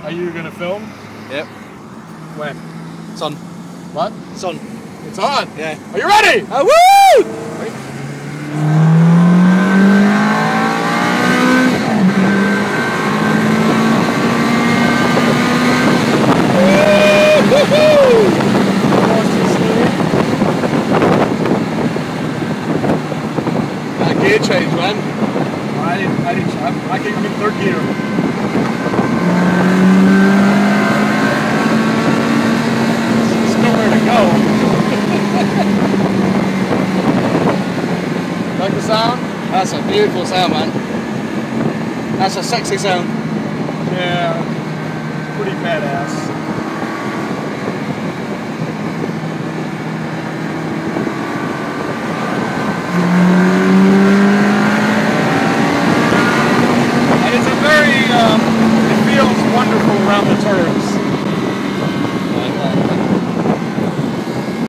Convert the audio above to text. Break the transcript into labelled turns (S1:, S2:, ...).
S1: Are you gonna film?
S2: Yep.
S1: When?
S2: It's on.
S1: What?
S2: It's on.
S1: It's on?
S2: Yeah.
S1: Are you ready?
S2: Woo! That gear change, man.
S1: I'm in third gear. There's nowhere to go.
S2: Like the sound? That's a beautiful sound, man. That's a sexy sound.
S1: Yeah, pretty badass. And it's a very